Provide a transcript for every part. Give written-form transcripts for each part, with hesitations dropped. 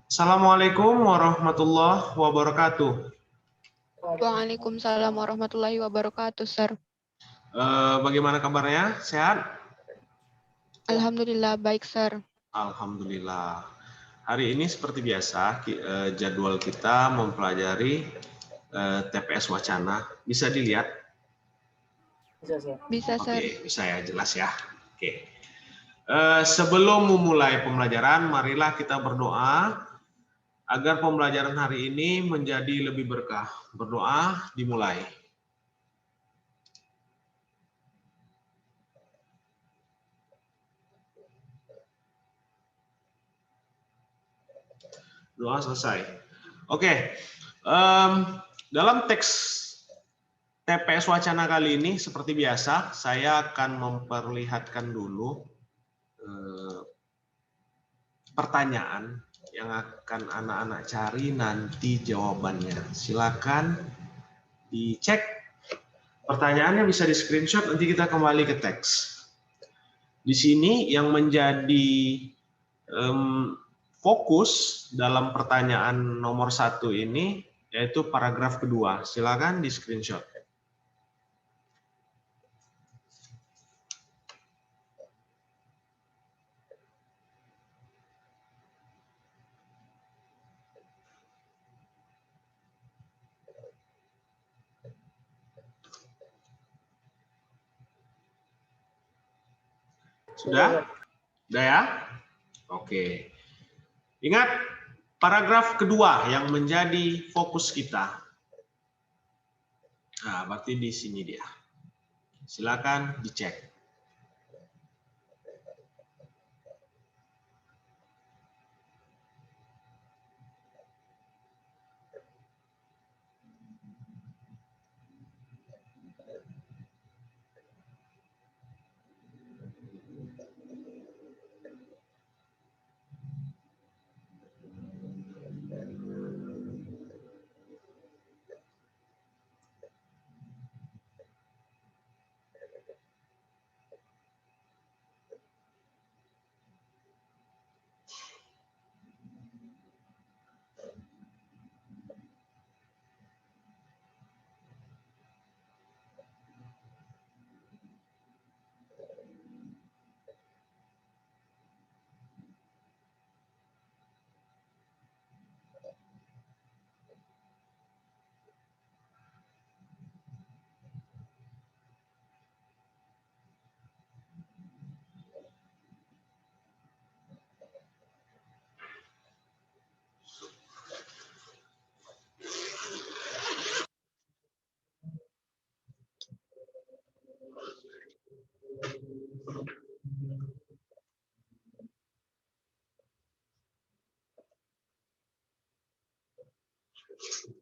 Assalamualaikum warahmatullahi wabarakatuh. Waalaikumsalam warahmatullahi wabarakatuh, Sir. Bagaimana kabarnya? Sehat? Alhamdulillah baik, Sir. Alhamdulillah. Hari ini seperti biasa, jadwal kita mempelajari TPS Wacana. Bisa dilihat? Bisa, Sir. Oke, bisa ya, jelas ya. Oke. Sebelum memulai pembelajaran, marilah kita berdoa agar pembelajaran hari ini menjadi lebih berkah. Berdoa dimulai. Doa selesai. Oke. Dalam teks TPS Wacana kali ini, seperti biasa, saya akan memperlihatkan dulu pertanyaan yang akan anak-anak cari nanti jawabannya. Silakan dicek. Pertanyaannya bisa di screenshot, nanti kita kembali ke teks. Di sini yang menjadi fokus dalam pertanyaan nomor 1 ini yaitu paragraf kedua. Silakan di screenshot. Sudah? Sudah ya? Oke. Ingat, paragraf kedua yang menjadi fokus kita. Nah, berarti di sini dia. Silakan dicek.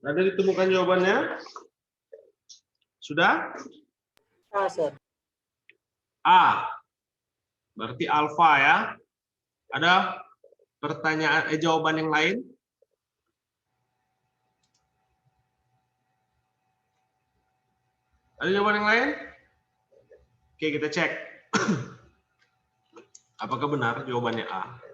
Ada ditemukan jawabannya? Sudah? A. Berarti alfa ya. Ada pertanyaan jawaban yang lain? Ada jawaban yang lain? Oke, kita cek. Apakah benar jawabannya A?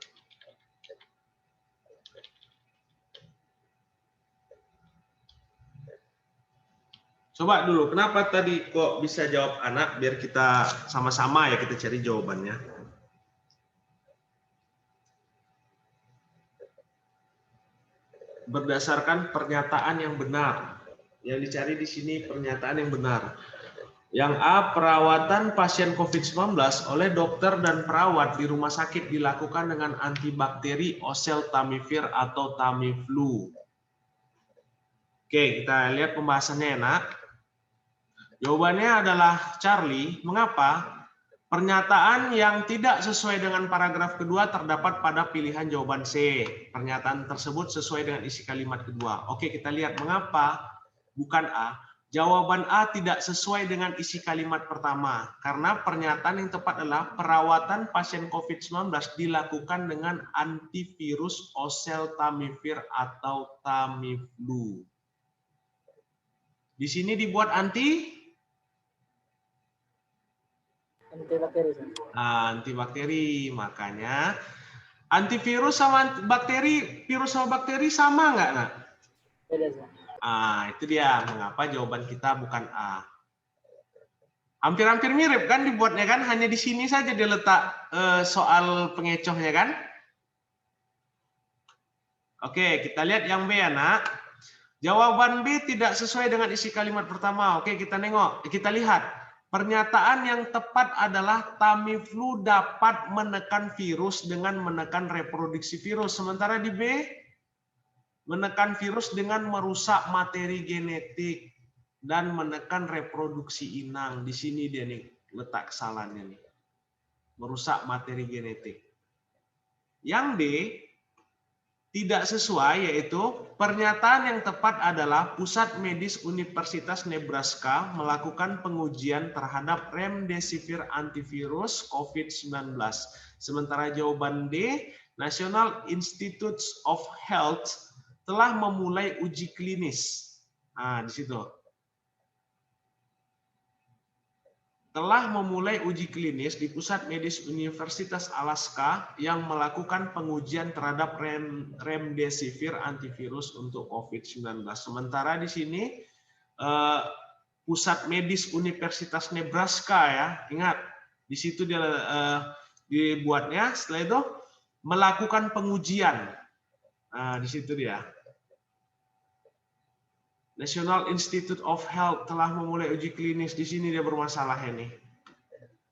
Coba dulu, kenapa tadi kok bisa jawab anak? Biar kita sama-sama ya kita cari jawabannya. Berdasarkan pernyataan yang benar. Yang dicari di sini pernyataan yang benar. Yang A, perawatan pasien COVID-19 oleh dokter dan perawat di rumah sakit dilakukan dengan antibakteri oseltamivir atau Tamiflu. Oke, kita lihat pembahasannya ya, Nak. Jawabannya adalah Charlie. Mengapa? Pernyataan yang tidak sesuai dengan paragraf kedua terdapat pada pilihan jawaban C. Pernyataan tersebut sesuai dengan isi kalimat kedua. Oke, kita lihat mengapa bukan A. Jawaban A tidak sesuai dengan isi kalimat pertama. Karena pernyataan yang tepat adalah perawatan pasien COVID-19 dilakukan dengan antivirus oseltamivir atau Tamiflu. Di sini dibuat antibakteri, makanya Antivirus sama bakteri, virus sama bakteri sama nggak, nak? Beda, Sir. Itu dia mengapa jawaban kita bukan A. Hampir-hampir mirip kan dibuatnya kan, hanya di sini saja dia letak soal pengecohnya kan. Oke, kita lihat yang B ya, nak. Jawaban B tidak sesuai dengan isi kalimat pertama. Oke, kita lihat. Pernyataan yang tepat adalah Tamiflu dapat menekan virus dengan menekan reproduksi virus. Sementara di B, menekan virus dengan merusak materi genetik dan menekan reproduksi inang. Di sini dia nih letak kesalahannya nih. Merusak materi genetik. Yang D tidak sesuai, yaitu pernyataan yang tepat adalah Pusat Medis Universitas Nebraska melakukan pengujian terhadap remdesivir antivirus COVID-19. Sementara jawaban D, National Institutes of Health telah memulai uji klinis. Di situ. Telah memulai uji klinis di Pusat Medis Universitas Alaska yang melakukan pengujian terhadap remdesivir antivirus untuk COVID-19. Sementara di sini Pusat Medis Universitas Nebraska ya, ingat di situ dia dibuatnya. Setelah itu melakukan pengujian. Di situ dia. National Institute of Health telah memulai uji klinis. Di sini dia bermasalah ini.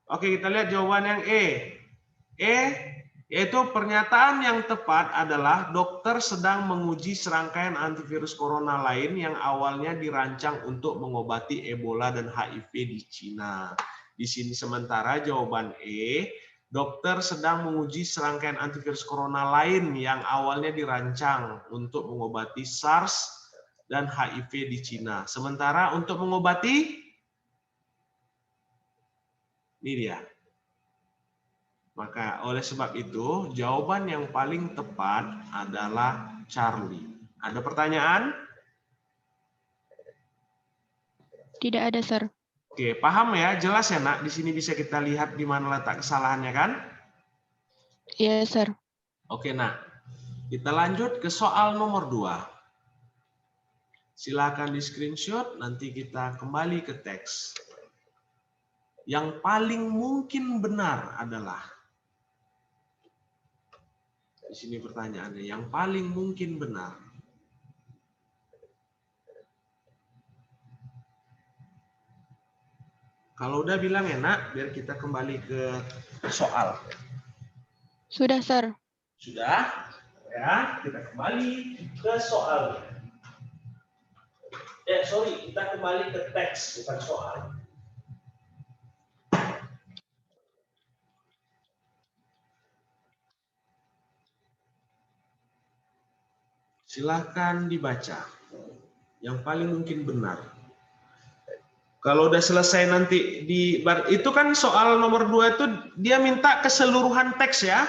Oke, kita lihat jawaban yang E. E, yaitu pernyataan yang tepat adalah dokter sedang menguji serangkaian antivirus corona lain yang awalnya dirancang untuk mengobati Ebola dan HIV di Cina. Di sini sementara jawaban E, dokter sedang menguji serangkaian antivirus corona lain yang awalnya dirancang untuk mengobati SARS dan HIV di Cina. Sementara untuk mengobati, ini dia. Maka oleh sebab itu, jawaban yang paling tepat adalah Charlie. Ada pertanyaan? Tidak ada, Sir. Oke, paham ya? Jelas ya, nak? Di sini bisa kita lihat di mana letak kesalahannya kan? Iya, Sir. Oke, nak. Kita lanjut ke soal nomor 2. Silakan di screenshot, nanti kita kembali ke teks. Yang paling mungkin benar adalah, di sini pertanyaannya, yang paling mungkin benar. Kalau udah bilang enak, biar kita kembali ke soal. Sudah, Sir. Sudah? Ya, kita kembali ke soal. Kita kembali ke teks, bukan soal. Silahkan dibaca. Yang paling mungkin benar. Kalau udah selesai nanti itu kan soal nomor 2 itu dia minta keseluruhan teks ya.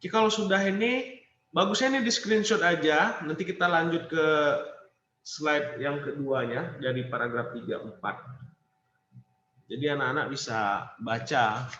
Jadi kalau sudah ini, bagusnya ini di screenshot aja. Nanti kita lanjut ke slide yang keduanya dari paragraf 3-4. Jadi anak-anak bisa baca.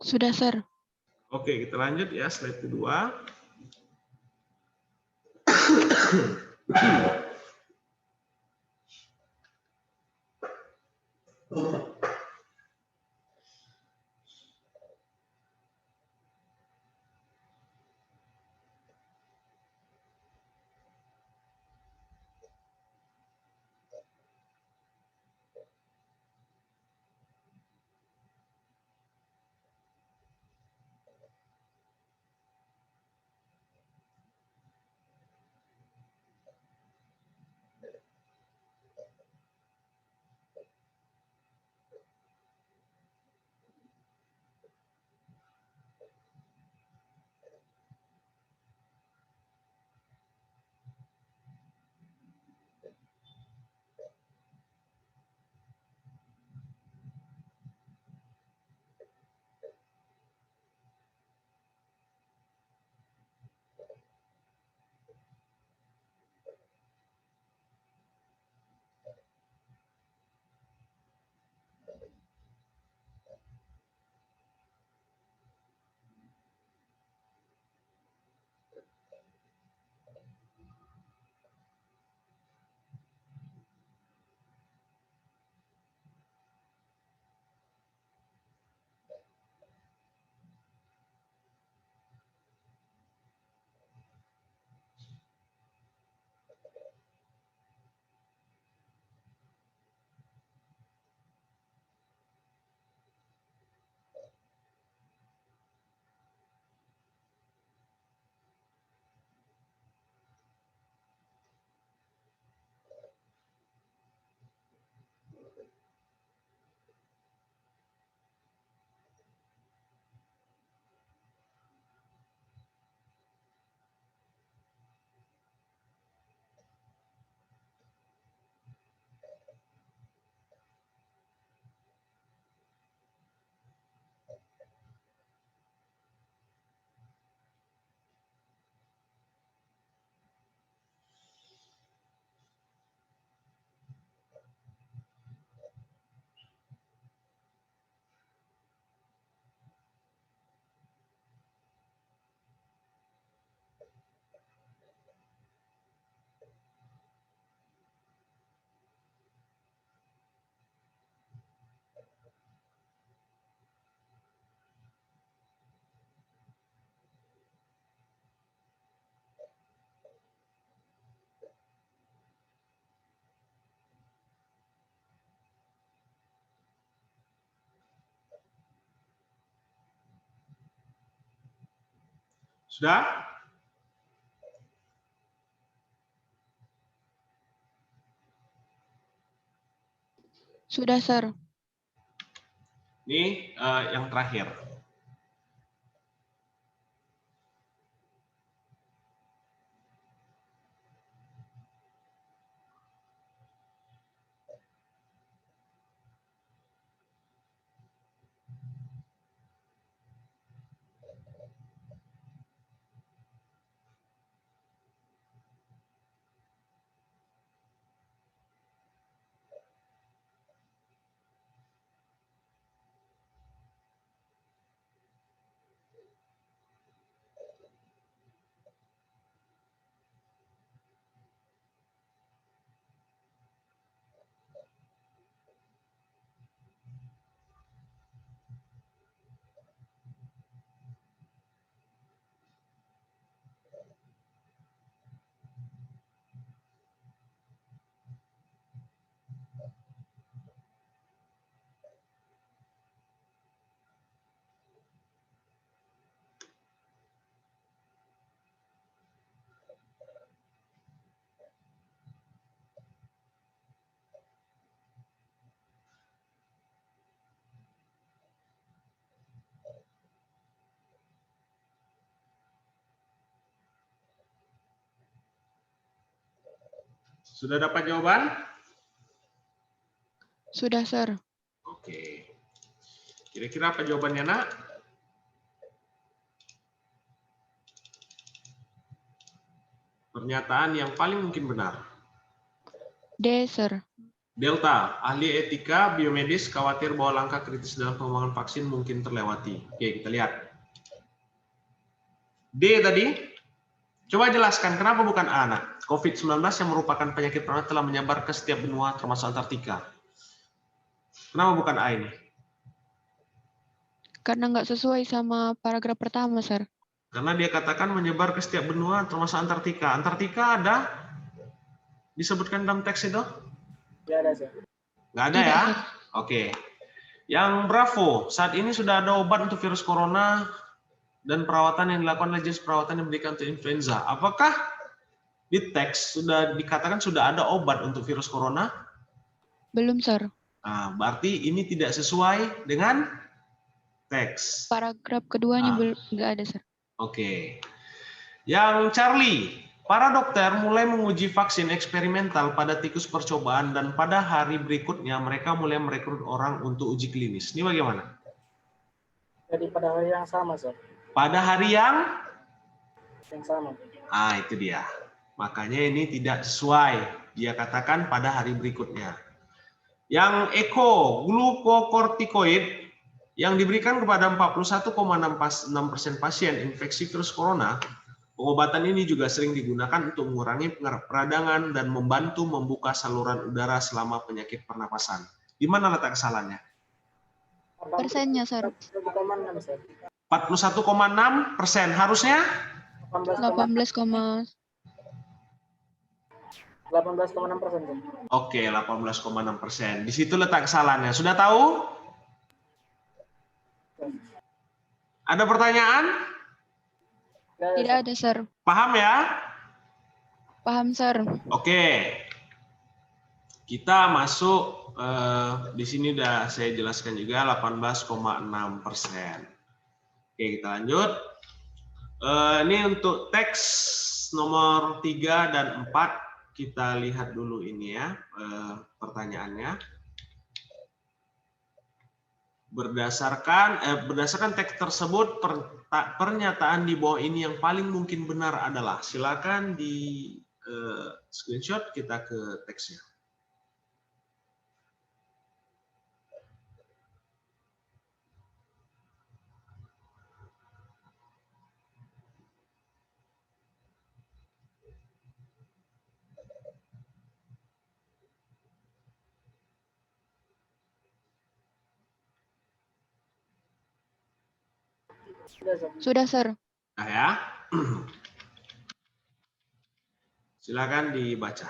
Sudah, Sir. Oke, kita lanjut ya, slide kedua. Sudah? Sudah, Sir. Ini yang terakhir. Sudah dapat jawaban? Sudah, Sir. Oke. Kira-kira apa jawabannya, Nak? Pernyataan yang paling mungkin benar. D, Sir. Delta, ahli etika biomedis khawatir bahwa langkah kritis dalam pengembangan vaksin mungkin terlewati. Oke, kita lihat. D tadi, coba jelaskan kenapa bukan A, nak? COVID-19 yang merupakan penyakit menular telah menyebar ke setiap benua termasuk Antartika. Kenapa bukan A ini? Karena nggak sesuai sama paragraf pertama, Sir. Karena dia katakan menyebar ke setiap benua termasuk Antartika. Antartika ada disebutkan dalam teks itu? Tidak ada, Sir. Nggak ada Tidak, ya? Sir. Oke. Yang Bravo, saat ini sudah ada obat untuk virus corona dan perawatan yang dilakukan oleh jenis perawatan yang diberikan untuk influenza. Apakah di teks sudah dikatakan sudah ada obat untuk virus corona? Belum, Sir. Nah, berarti ini tidak sesuai dengan teks. Paragraf keduanya nggak ada, Sir. Oke. Yang Charlie, para dokter mulai menguji vaksin eksperimental pada tikus percobaan dan pada hari berikutnya mereka mulai merekrut orang untuk uji klinis. Ini bagaimana? Jadi pada hari yang sama, Sir. Pada hari yang sama. Ah, itu dia. Makanya ini tidak sesuai. Dia katakan pada hari berikutnya. Yang Eko, glukokortikoid yang diberikan kepada 41,6% pasien infeksi virus corona, pengobatan ini juga sering digunakan untuk mengurangi peradangan dan membantu membuka saluran udara selama penyakit pernapasan. Di mana letak kesalahannya? Persennya, Sir. 41,6%. Harusnya 18,6%. 18,6%. Oke, 18,6%. Di situ letak kesalahannya. Sudah tahu? Ada pertanyaan? Tidak ada, Sir. Paham ya? Paham, Sir. Oke. Kita masuk di sini udah saya jelaskan juga 18,6%. Oke, kita lanjut. Ini untuk teks nomor 3 dan 4 kita lihat dulu ini ya pertanyaannya. Berdasarkan teks tersebut, pernyataan di bawah ini yang paling mungkin benar adalah, silakan di screenshot, kita ke teksnya. Sudah, Sir. Nah ya, silakan dibaca.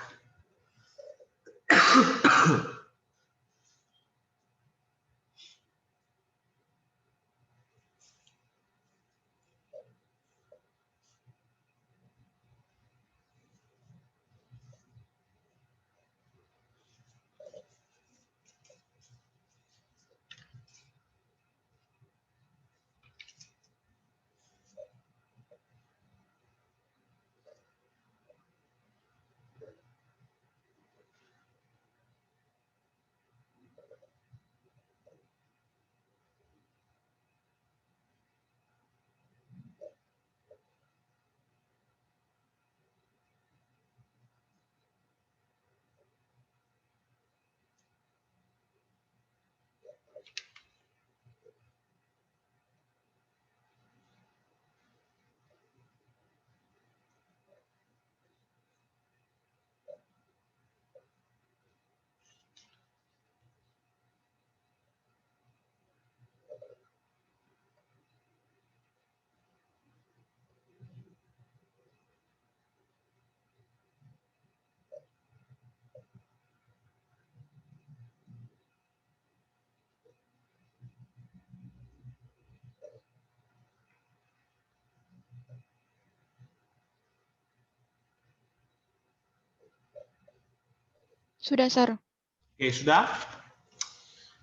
Sudah, Sir. Oke, sudah.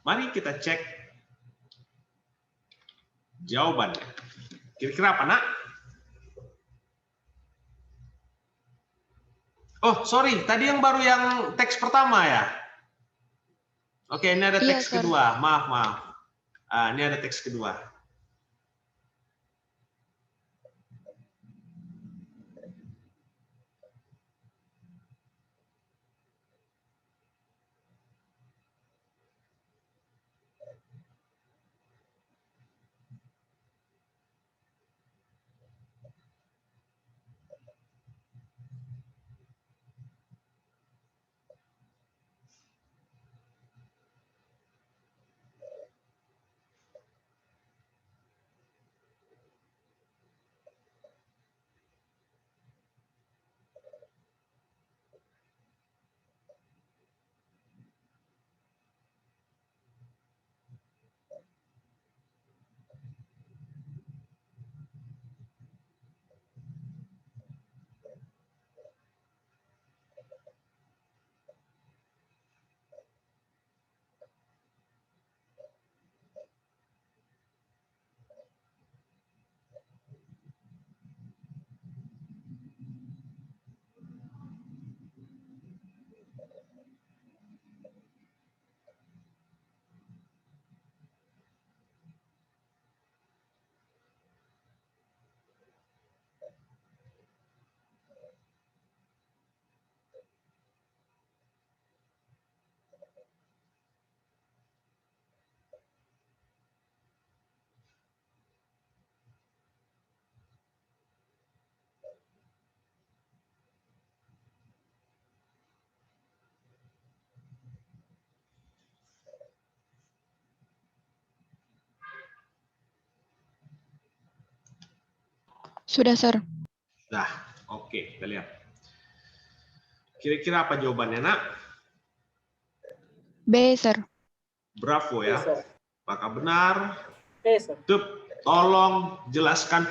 Mari kita cek jawabannya. Kira-kira apa, nak? Oh, sorry. Tadi yang baru yang teks pertama ya? Oke, ini ada Iya, teks Sir. kedua. Maaf. Ini ada teks kedua. Sudah, Sir. Nah, oke, kita lihat. Kira-kira apa jawabannya, Nak? B, Sir. Bravo B, ya. sir. Apakah benar? B, sir. Tuh, tolong jelaskan.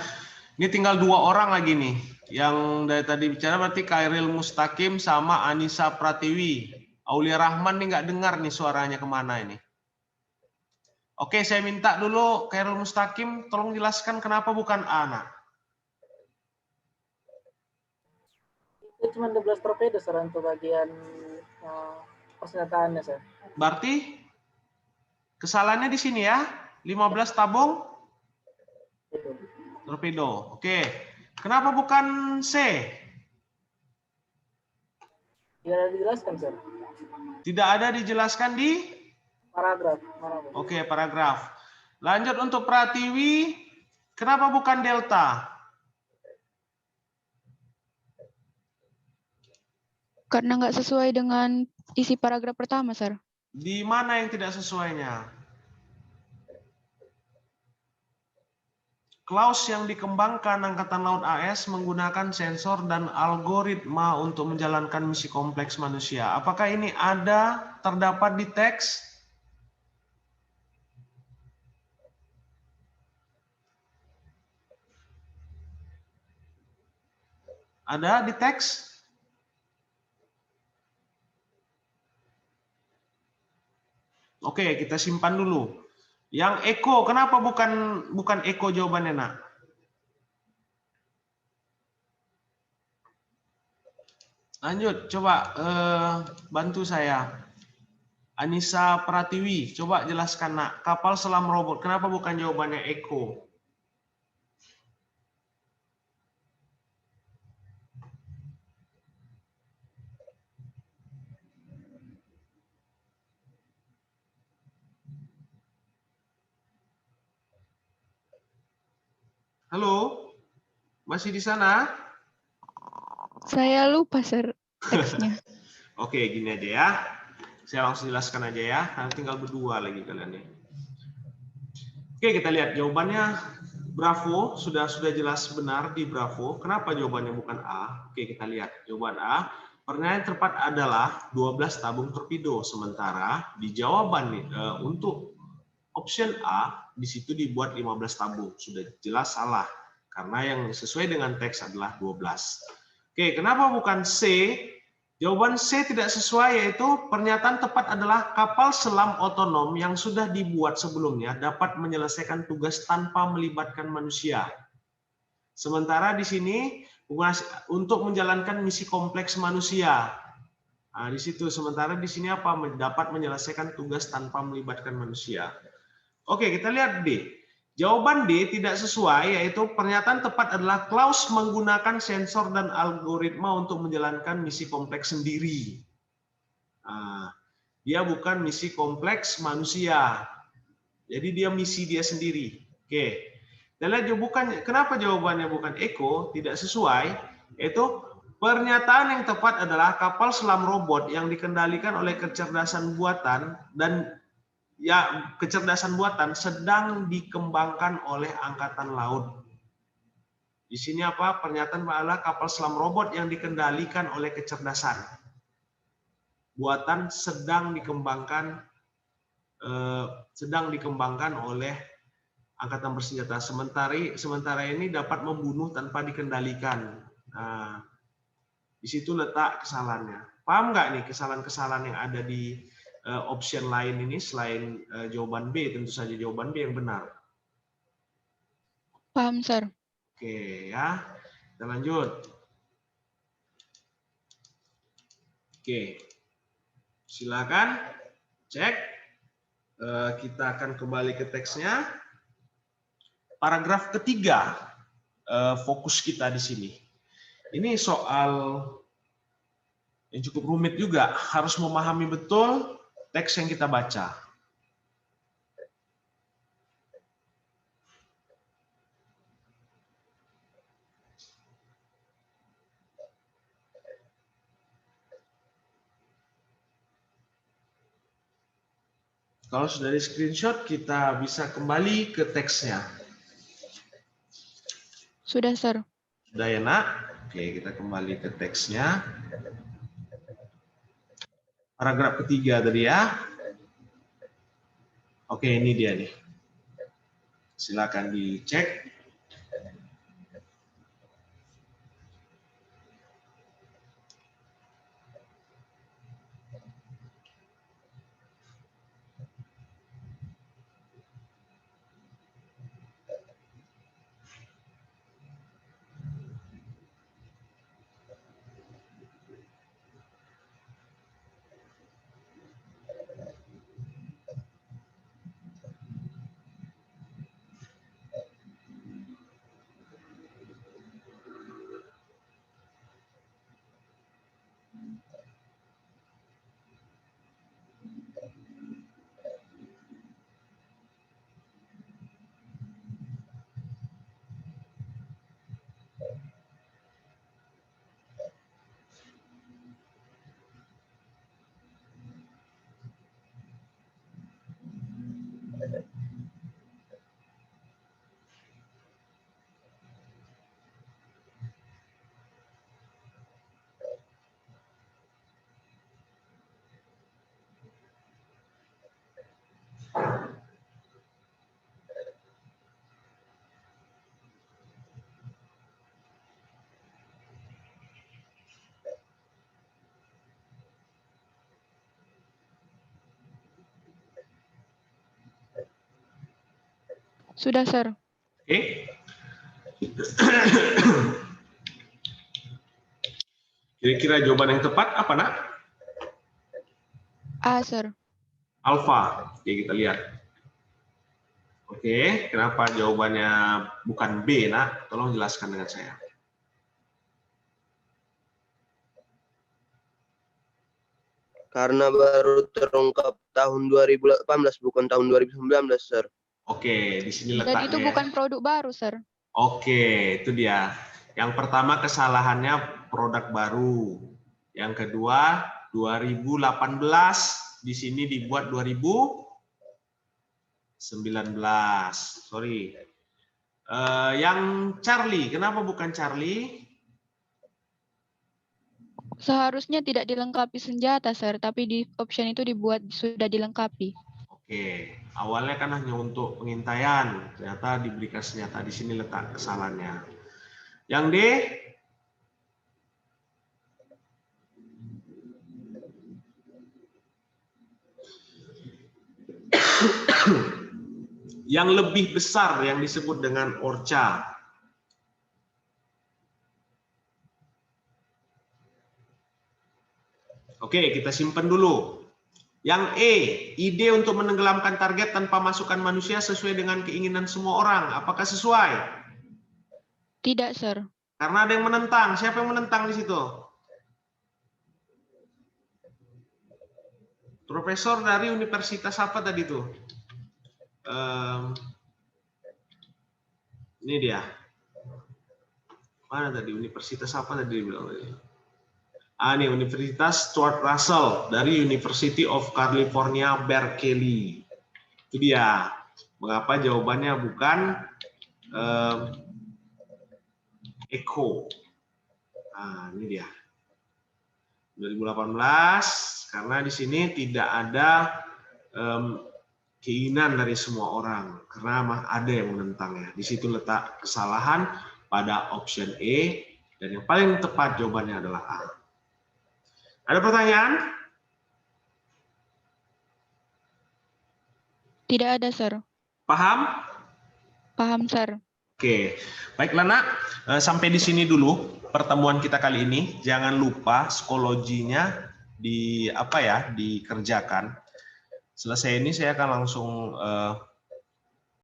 Ini tinggal 2 orang lagi nih. Yang dari tadi bicara berarti Khairil Mustaqim sama Anissa Pratiwi. Aulia Rahman nih nggak dengar nih suaranya kemana ini. Oke, saya minta dulu Khairil Mustaqim tolong jelaskan kenapa bukan A, Nak. Itu cuma 12 torpedo, sir, untuk bagian persenjataannya, sir. Berarti kesalahannya di sini ya. 15 tabung Itu. torpedo. Oke. Kenapa bukan C? Tidak ada dijelaskan, sir. Tidak ada dijelaskan di Paragraf. Oke, paragraf. Lanjut untuk Pratiwi, kenapa bukan delta? Karena nggak sesuai dengan isi paragraf pertama, Sir. Di mana yang tidak sesuainya? Klaus yang dikembangkan Angkatan Laut AS menggunakan sensor dan algoritma untuk menjalankan misi kompleks manusia. Apakah ini ada terdapat di teks? Ada di teks? Oke, kita simpan dulu. Yang Eko, kenapa bukan Eko jawabannya, Nak? Lanjut, coba bantu saya. Anissa Pratiwi, coba jelaskan, Nak. Kapal selam robot, kenapa bukan jawabannya Eko? Halo? Masih di sana? Saya lupa, Sir, teksnya. Oke, gini aja ya. Saya langsung jelaskan aja ya. Nanti tinggal berdua lagi kalian nih. Oke, kita lihat jawabannya. Bravo, sudah jelas benar di Bravo. Kenapa jawabannya bukan A? Oke, kita lihat. Jawaban A, pernyataan yang tepat adalah 12 tabung torpedo. Sementara di jawaban untuk option A, di situ dibuat 15 tabung. Sudah jelas salah. Karena yang sesuai dengan teks adalah 12. Oke, kenapa bukan C? Jawaban C tidak sesuai, yaitu pernyataan tepat adalah kapal selam otonom yang sudah dibuat sebelumnya dapat menyelesaikan tugas tanpa melibatkan manusia. Sementara di sini untuk menjalankan misi kompleks manusia. Nah, di situ sementara di sini apa? Dapat menyelesaikan tugas tanpa melibatkan manusia. Oke, kita lihat D. Jawaban D tidak sesuai, yaitu pernyataan tepat adalah Klaus menggunakan sensor dan algoritma untuk menjalankan misi kompleks sendiri. Nah, dia bukan misi kompleks manusia. Jadi dia misi dia sendiri. Oke. Kita lihat kenapa jawabannya bukan Eko, tidak sesuai, yaitu pernyataan yang tepat adalah kapal selam robot yang dikendalikan oleh kecerdasan buatan dan kecerdasan buatan sedang dikembangkan oleh Angkatan Laut. Di sini apa? Pernyataan adalah kapal selam robot yang dikendalikan oleh kecerdasan buatan sedang dikembangkan oleh Angkatan Bersenjata. Sementara ini dapat membunuh tanpa dikendalikan. Nah, di situ letak kesalahannya. Paham nggak nih kesalahan-kesalahan yang ada di option lain ini selain jawaban B? Tentu saja jawaban B yang benar. Paham, Sir. Oke ya, kita lanjut. Oke, silakan cek. Kita akan kembali ke teksnya. Paragraf ketiga, fokus kita di sini. Ini soal yang cukup rumit juga, harus memahami betul teks yang kita baca. Kalau sudah di screenshot, kita bisa kembali ke teksnya. Sudah, Sir. Sudah ya nak? Oke, kita kembali ke teksnya. Paragraf ketiga tadi ya. Oke, ini dia nih. Silakan dicek. Sudah, Sir. Oke. Kira-kira jawaban yang tepat apa nak? A, Sir. Alfa. Oke, kita lihat. Oke, kenapa jawabannya bukan B nak? Tolong jelaskan dengan saya. Karena baru terungkap tahun 2018 bukan tahun 2019, Sir. Oke, di sini Dan letaknya. itu bukan produk baru, Sir. Oke, itu dia. Yang pertama kesalahannya produk baru. Yang kedua 2018, di sini dibuat 2019. Sorry. Yang Charlie, kenapa bukan Charlie? Seharusnya tidak dilengkapi senjata, Sir, tapi di option itu dibuat sudah dilengkapi. Oke, awalnya kan hanya untuk pengintaian, ternyata diberikan senjata. Di sini letak kesalahannya. Yang D, yang lebih besar yang disebut dengan orca. Oke, kita simpan dulu. Yang E, ide untuk menenggelamkan target tanpa masukan manusia sesuai dengan keinginan semua orang. Apakah sesuai? Tidak, Sir. Karena ada yang menentang. Siapa yang menentang di situ? Profesor dari universitas apa tadi tuh? Ini dia. Mana tadi? Universitas apa tadi bilang? Ini Universitas Stuart Russell dari University of California, Berkeley. Itu dia. Mengapa jawabannya bukan Echo? Ini dia. 2018, karena di sini tidak ada keinginan dari semua orang, karena ada yang menentangnya. Di situ letak kesalahan pada option E, dan yang paling tepat jawabannya adalah A. Ada pertanyaan? Tidak ada, Sir. Paham? Paham, Sir. Oke, baiklah nak. Sampai di sini dulu pertemuan kita kali ini. Jangan lupa psikologinya dikerjakan. Selesai ini saya akan langsung